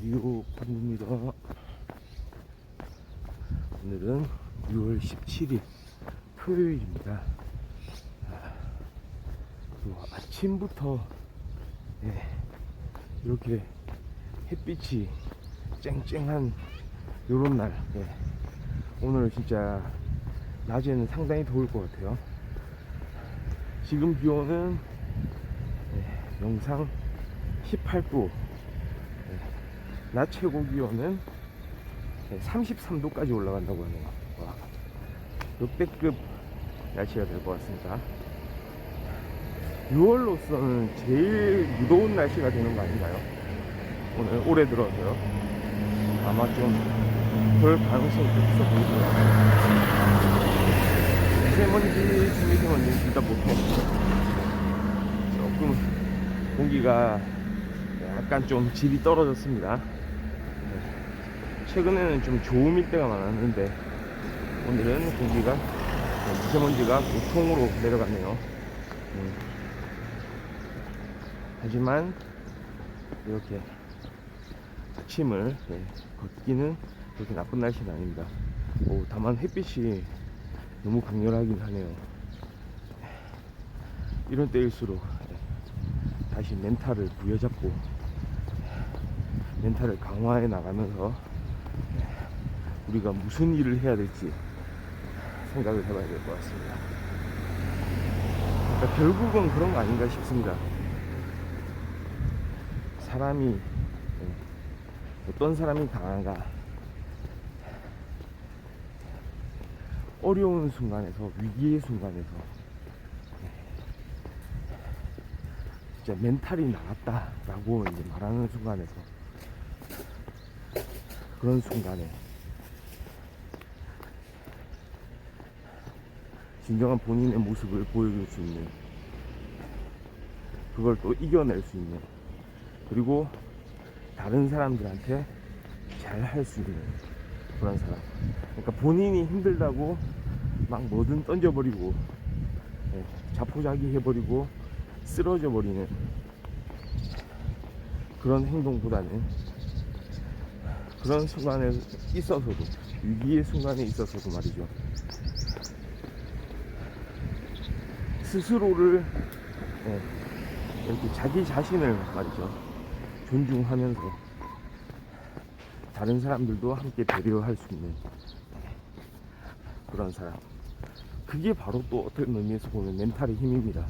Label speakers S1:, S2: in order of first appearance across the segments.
S1: 라디오 반입니다. 오늘은 6월 17일 토요일입니다. 아침부터 이렇게 햇빛이 쨍쨍한 요런 날, 오늘 진짜 낮에는 상당히 더울 것 같아요. 지금 기온은 영상 18도, 낮 최고 기온은 33도까지 올라간다고 하네요. 와, 역대급 날씨가 될 것 같습니다. 6월로서는 제일 무더운 날씨가 되는 거 아닌가요? 오늘 올해 들어서요. 아마 좀 그럴 가능성이 좀 있어 보이고요. 미세먼지, 중미세먼지는 진짜 못해. 조금 공기가 약간 좀 질이 떨어졌습니다. 최근에는 좀 좋음일 때가 많았는데 오늘은 공기가 미세먼지가 보통으로 내려갔네요. 하지만 이렇게 아침을 걷기는 그렇게 나쁜 날씨는 아닙니다. 다만 햇빛이 너무 강렬하긴 하네요. 이런 때일수록 다시 멘탈을 부여잡고 멘탈을 강화해 나가면서 우리가 무슨 일을 해야 될지 생각을 해봐야 될 것 같습니다. 그러니까 결국은 그런 거 아닌가 싶습니다. 사람이 어떤 사람이 강한가, 어려운 순간에서, 위기의 순간에서 진짜 멘탈이 나갔다 라고 이제 말하는 순간에서, 그런 순간에 진정한 본인의 모습을 보여줄 수 있는, 그걸 또 이겨낼 수 있는, 그리고 다른 사람들한테 잘 할 수 있는 그런 사람. 그러니까 본인이 힘들다고 막 뭐든 던져버리고 자포자기 해버리고 쓰러져 버리는 그런 행동보다는, 그런 순간에 있어서도, 위기의 순간에 있어서도 말이죠, 스스로를 이렇게 자기 자신을 말이죠 존중하면서 다른 사람들도 함께 배려할 수 있는 그런 사람, 그게 바로 또 어떤 의미에서 보면 멘탈의 힘입니다.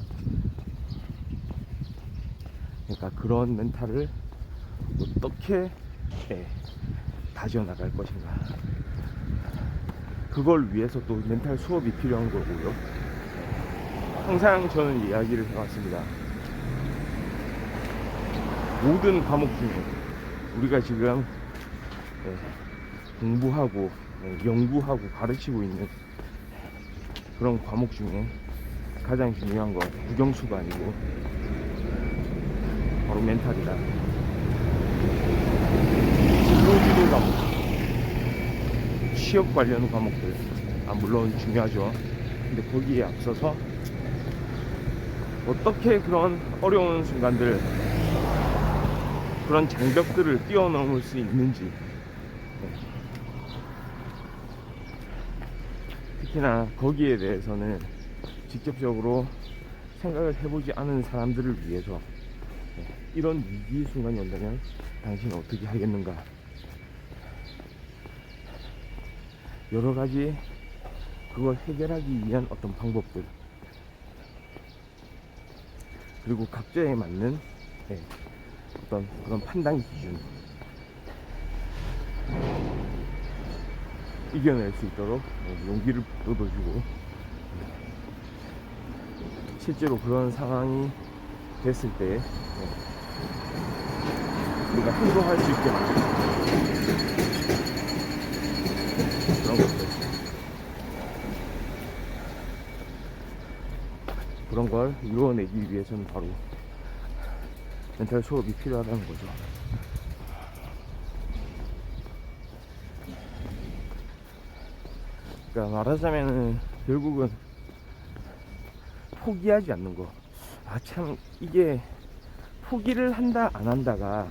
S1: 그러니까 그런 멘탈을 어떻게 다져나갈 것인가, 그걸 위해서 또 멘탈 수업이 필요한 거고요. 항상 저는 이야기를 해왔습니다. 모든 과목 중에 우리가 지금 공부하고 연구하고 가르치고 있는 그런 과목 중에 가장 중요한 건 국영수가 아니고 바로 멘탈이다. 진로지도 과목, 취업 관련 과목들, 물론 중요하죠. 근데 거기에 앞서서 어떻게 그런 어려운 순간들, 그런 장벽들을 뛰어넘을 수 있는지, 특히나 거기에 대해서는 직접적으로 생각을 해보지 않은 사람들을 위해서 이런 위기의 순간이 온다면 당신은 어떻게 하겠는가, 여러가지 그걸 해결하기 위한 어떤 방법들, 그리고 각자에 맞는 어떤 그런 판단 기준, 이겨낼 수 있도록 용기를 얻어주고, 실제로 그런 상황이 됐을 때 우리가 행동할 수 있게 만드는 그런 것들, 그런 걸 이루어내기 위해서는 바로 멘탈 수업이 필요하다는 거죠. 그러니까 말하자면은 결국은 포기하지 않는 거. 참 이게 포기를 한다 안 한다가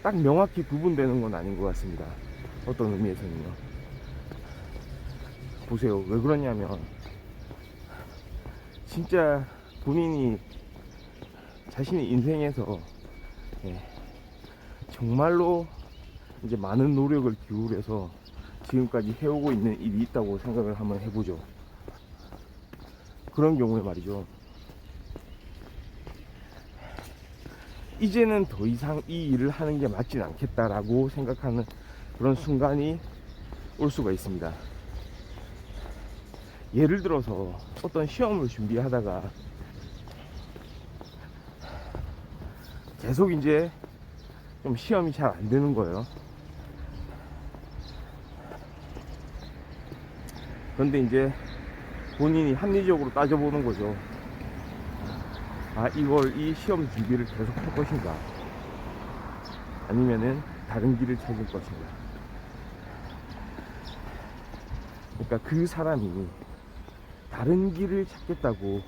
S1: 딱 명확히 구분되는 건 아닌 것 같습니다. 어떤 의미에서는요. 보세요. 왜 그러냐면 진짜 본인이 자신의 인생에서 정말로 이제 많은 노력을 기울여서 지금까지 해오고 있는 일이 있다고 생각을 한번 해보죠. 그런 경우에 말이죠. 이제는 더 이상 이 일을 하는 게 맞진 않겠다라고 생각하는 그런 순간이 올 수가 있습니다. 예를 들어서 어떤 시험을 준비하다가 계속 이제 좀 시험이 잘 안 되는 거예요. 그런데 이제 본인이 합리적으로 따져보는 거죠. 아, 이 시험 준비를 계속 할 것인가? 아니면은 다른 길을 찾을 것인가? 그러니까 그 사람이 다른 길을 찾겠다고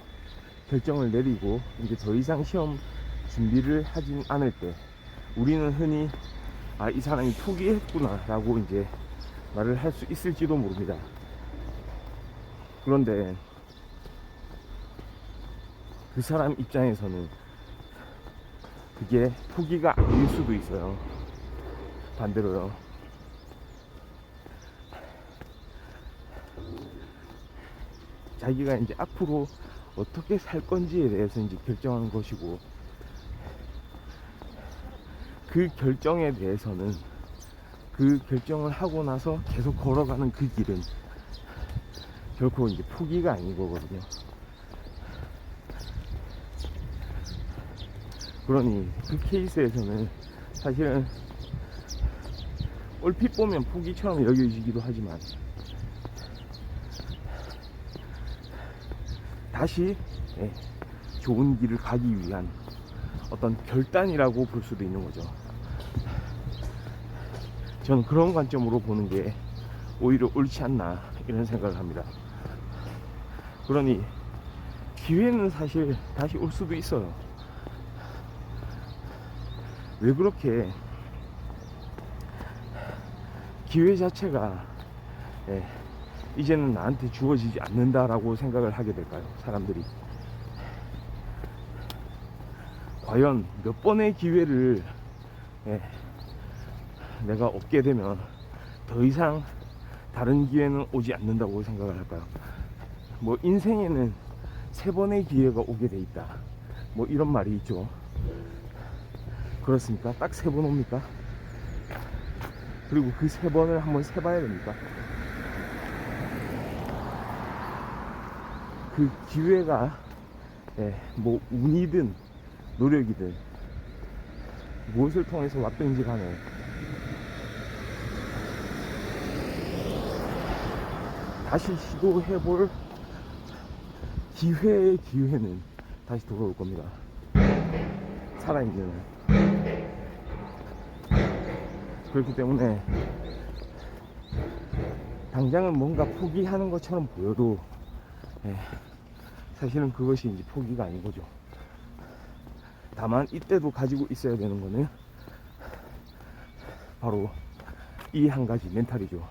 S1: 결정을 내리고 이제 더 이상 시험 준비를 하진 않을 때 우리는 흔히 아, 이 사람이 포기했구나 라고 이제 말을 할 수 있을지도 모릅니다. 그런데 그 사람 입장에서는 그게 포기가 아닐 수도 있어요. 반대로요. 자기가 이제 앞으로 어떻게 살 건지에 대해서 이제 결정한 것이고, 그 결정에 대해서는 그 결정을 하고 나서 계속 걸어가는 그 길은 결코 이제 포기가 아닌 거거든요. 그러니 그 케이스에서는 사실은 얼핏 보면 포기처럼 여겨지기도 하지만 다시 좋은 길을 가기 위한 어떤 결단이라고 볼 수도 있는 거죠. 저는 그런 관점으로 보는 게 오히려 옳지 않나 이런 생각을 합니다. 그러니 기회는 사실 다시 올 수도 있어요. 왜 그렇게 기회 자체가 이제는 나한테 주어지지 않는다라고 생각을 하게 될까요? 사람들이 과연 몇 번의 기회를 내가 얻게 되면 더 이상 다른 기회는 오지 않는다고 생각을 할까요? 뭐 인생에는 3번의 기회가 오게 돼 있다, 뭐 이런 말이 있죠. 그렇습니까? 딱 3번 옵니까? 그리고 그 3번을 한번 세봐야 됩니까? 그 기회가 뭐 운이든 노력이든 무엇을 통해서 왔든지 간에 다시 시도해볼 기회는 다시 돌아올 겁니다. 살아있는. 그렇기 때문에 당장은 뭔가 포기하는 것처럼 보여도 사실은 그것이 이제 포기가 아닌 거죠. 다만 이때도 가지고 있어야 되는 거는 바로 이 한 가지 멘탈이죠.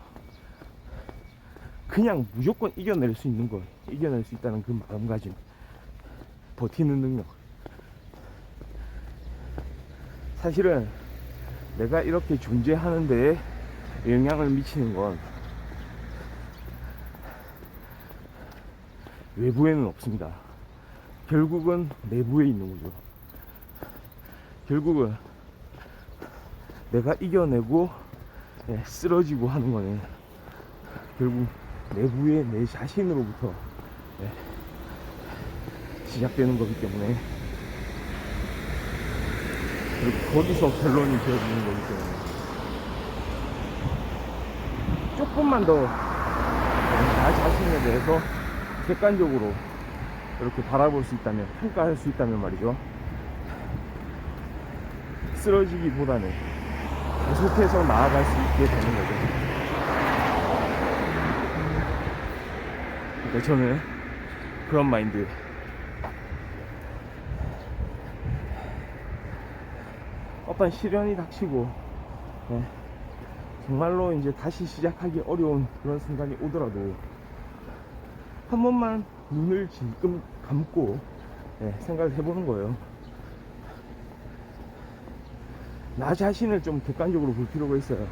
S1: 그냥 무조건 이겨낼 수 있는 걸, 이겨낼 수 있다는 그 마음가짐, 버티는 능력. 사실은 내가 이렇게 존재하는 데에 영향을 미치는 건 외부에는 없습니다. 결국은 내부에 있는 거죠. 결국은 내가 이겨내고 쓰러지고 하는 거는 결국 내부의 내 자신으로부터 시작되는 거기 때문에, 그리고 거기서 결론이 되어지는 거기 때문에 조금만 더 나 자신에 대해서 객관적으로 이렇게 바라볼 수 있다면, 평가할 수 있다면 말이죠, 쓰러지기보다는 계속해서 나아갈 수 있게 되는 거죠. 그러니까 저는 그런 마인드. 어떤 시련이 닥치고 예, 정말로 이제 다시 시작하기 어려운 그런 순간이 오더라도 한 번만 눈을 질끔 감고 예, 생각을 해보는 거예요. 나 자신을 좀 객관적으로 볼 필요가 있어요.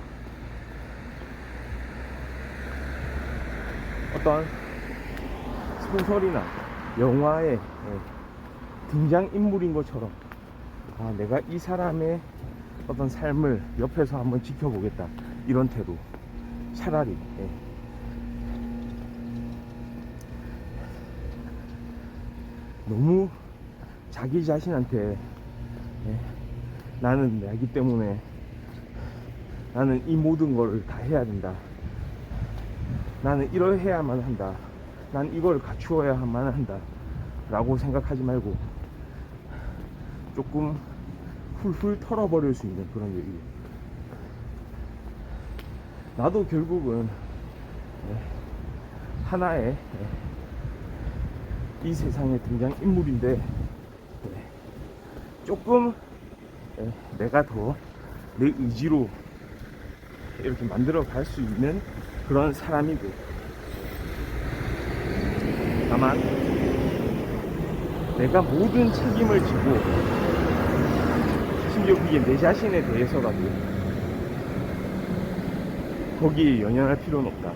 S1: 어떤 소설이나 영화의 예, 등장인물인 것처럼 내가 이 사람의 어떤 삶을 옆에서 한번 지켜보겠다, 이런 태도. 차라리 예. 너무 자기 자신한테 예, 나는 나기 때문에 나는 이 모든 걸 다 해야 된다, 나는 이러해야만 한다, 난 이걸 갖추어야만 한다 라고 생각하지 말고 조금 훌훌 털어버릴 수 있는 그런 여유. 나도 결국은 하나의 이 세상의 등장인물인데 조금 내가 더 내 의지로 이렇게 만들어 갈 수 있는 그런 사람이고, 다만 내가 모든 책임을 지고 심지어 그게 내 자신에 대해서라도 거기에 연연할 필요는 없다.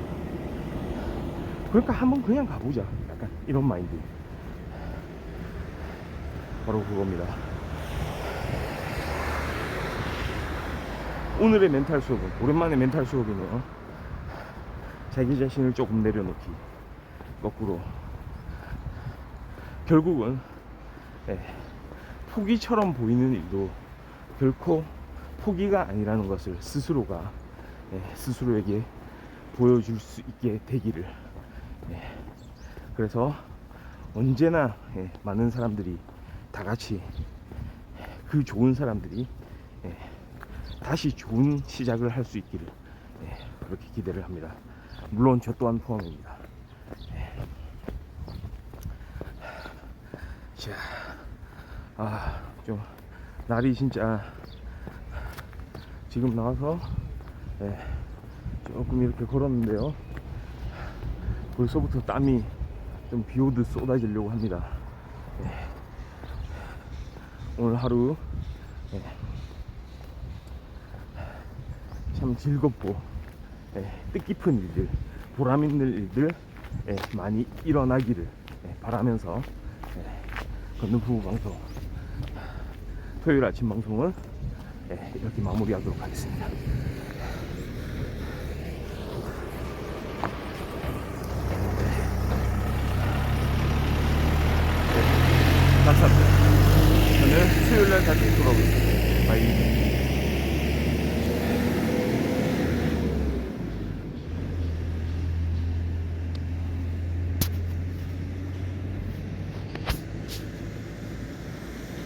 S1: 그러니까 한번 그냥 가보자, 약간 이런 마인드. 바로 그겁니다. 오늘의 멘탈 수업은, 오랜만에 멘탈 수업이네요. 자기 자신을 조금 내려놓기, 거꾸로. 결국은 포기처럼 보이는 일도 결코 포기가 아니라는 것을 스스로가 스스로에게 보여줄 수 있게 되기를. 그래서 언제나 많은 사람들이 다 같이, 그 좋은 사람들이 다시 좋은 시작을 할 수 있기를 그렇게 기대를 합니다. 물론 저 또한 포함입니다. 자, 좀 날이 진짜 지금 나와서 조금 이렇게 걸었는데요, 벌써부터 땀이 좀 비오듯 쏟아지려고 합니다. 오늘 하루 참 즐겁고 뜻깊은 일들, 보람 있는 일들 많이 일어나기를 바라면서 걷는 부부 방송 토요일 아침 방송은 이렇게 마무리하도록 하겠습니다. 감사합니다. 저는 수요일날 다시 돌아오겠습니다. 바이.